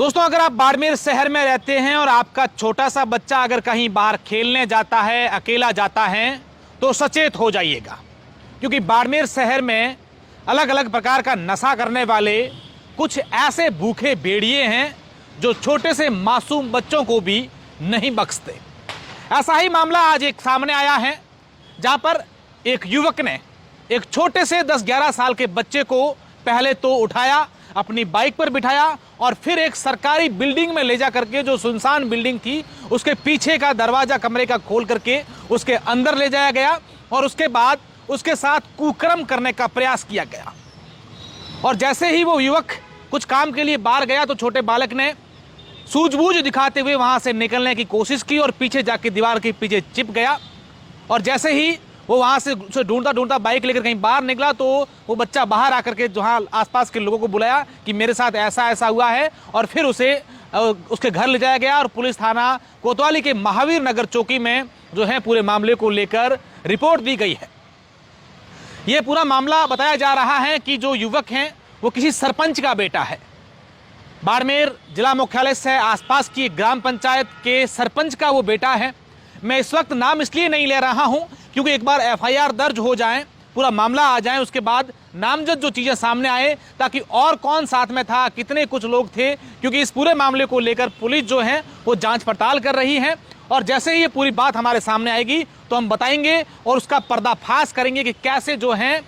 दोस्तों, अगर आप बाड़मेर शहर में रहते हैं और आपका छोटा सा बच्चा अगर कहीं बाहर खेलने जाता है, अकेला जाता है, तो सचेत हो जाइएगा, क्योंकि बाड़मेर शहर में अलग अलग प्रकार का नशा करने वाले कुछ ऐसे भूखे भेड़िए हैं जो छोटे से मासूम बच्चों को भी नहीं बख्शते। ऐसा ही मामला आज एक सामने आया है, जहां पर एक युवक ने एक छोटे से 10-11 साल के बच्चे को पहले तो उठाया, अपनी बाइक पर बिठाया और फिर एक सरकारी बिल्डिंग में ले जा करके, जो सुनसान बिल्डिंग थी, उसके पीछे का दरवाजा कमरे का खोल करके उसके अंदर ले जाया गया और उसके बाद उसके साथ कुकर्म करने का प्रयास किया गया। और जैसे ही वो युवक कुछ काम के लिए बाहर गया तो छोटे बालक ने सूझबूझ दिखाते हुए वहां से निकलने की कोशिश की और पीछे जाके दीवार के पीछे चिप गया। और जैसे ही वो वहां से ढूंढता ढूंढता बाइक लेकर कहीं बाहर निकला तो वो बच्चा बाहर आकर के जहां आसपास के लोगों को बुलाया कि मेरे साथ ऐसा ऐसा हुआ है, और फिर उसे उसके घर ले जाया गया और पुलिस थाना कोतवाली के महावीर नगर चौकी में जो है पूरे मामले को लेकर रिपोर्ट दी गई है। ये पूरा मामला बताया जा रहा है कि जो युवक हैं वो किसी सरपंच का बेटा है। बाड़मेर जिला मुख्यालय से आसपास की ग्राम पंचायत के सरपंच का वो बेटा है। मैं इस वक्त नाम इसलिए नहीं ले रहा हूं क्योंकि एक बार एफआईआर दर्ज हो जाए, पूरा मामला आ जाए, उसके बाद नामजद जो चीज़ें सामने आए, ताकि और कौन साथ में था, कितने कुछ लोग थे, क्योंकि इस पूरे मामले को लेकर पुलिस जो है वो जांच पड़ताल कर रही है। और जैसे ही ये पूरी बात हमारे सामने आएगी तो हम बताएंगे और उसका पर्दाफाश करेंगे कि कैसे जो है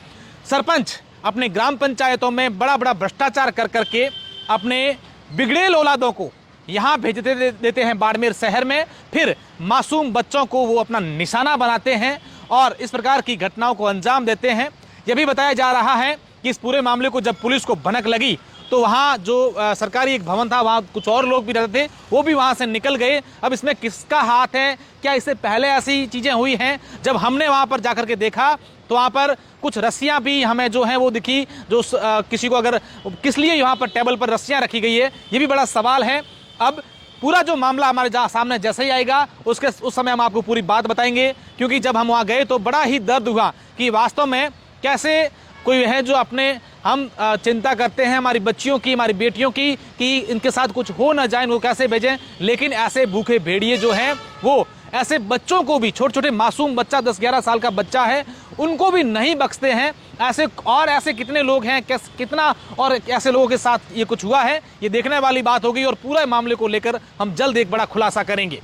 सरपंच अपने ग्राम पंचायतों में बड़ा बड़ा भ्रष्टाचार कर करके अपने बिगड़ेल औलादों को यहाँ भेज देते हैं बाड़मेर शहर में, फिर मासूम बच्चों को वो अपना निशाना बनाते हैं और इस प्रकार की घटनाओं को अंजाम देते हैं। यह भी बताया जा रहा है कि इस पूरे मामले को जब पुलिस को भनक लगी तो वहाँ जो सरकारी एक भवन था, वहाँ कुछ और लोग भी रहते थे, वो भी वहाँ से निकल गए। अब इसमें किसका हाथ है? क्या इससे पहले ऐसी चीज़ें हुई हैं? जब हमने वहाँ पर जाकर के देखा तो वहाँ पर कुछ रस्सियाँ भी हमें जो हैं वो दिखी, जो किसी को अगर किस लिए यहाँ पर टेबल पर रस्सियाँ रखी गई है, ये भी बड़ा सवाल है। अब पूरा जो मामला हमारे सामने जैसे ही आएगा उस समय हम आपको पूरी बात बताएंगे, क्योंकि जब हम वहाँ गए तो बड़ा ही दर्द हुआ कि वास्तव में कैसे कोई है जो अपने हम चिंता करते हैं हमारी बच्चियों की, हमारी बेटियों की, कि इनके साथ कुछ हो ना जाए, इनको कैसे भेजें, लेकिन ऐसे भूखे भेड़िए जो हैं वो ऐसे बच्चों को भी, छोटे छोटे मासूम बच्चा 10-11 साल का बच्चा है, उनको भी नहीं बख्शते हैं। ऐसे कितने लोग हैं, कितना और ऐसे लोगों के साथ ये कुछ हुआ है, ये देखने वाली बात होगी और पूरे मामले को लेकर हम जल्द एक बड़ा खुलासा करेंगे।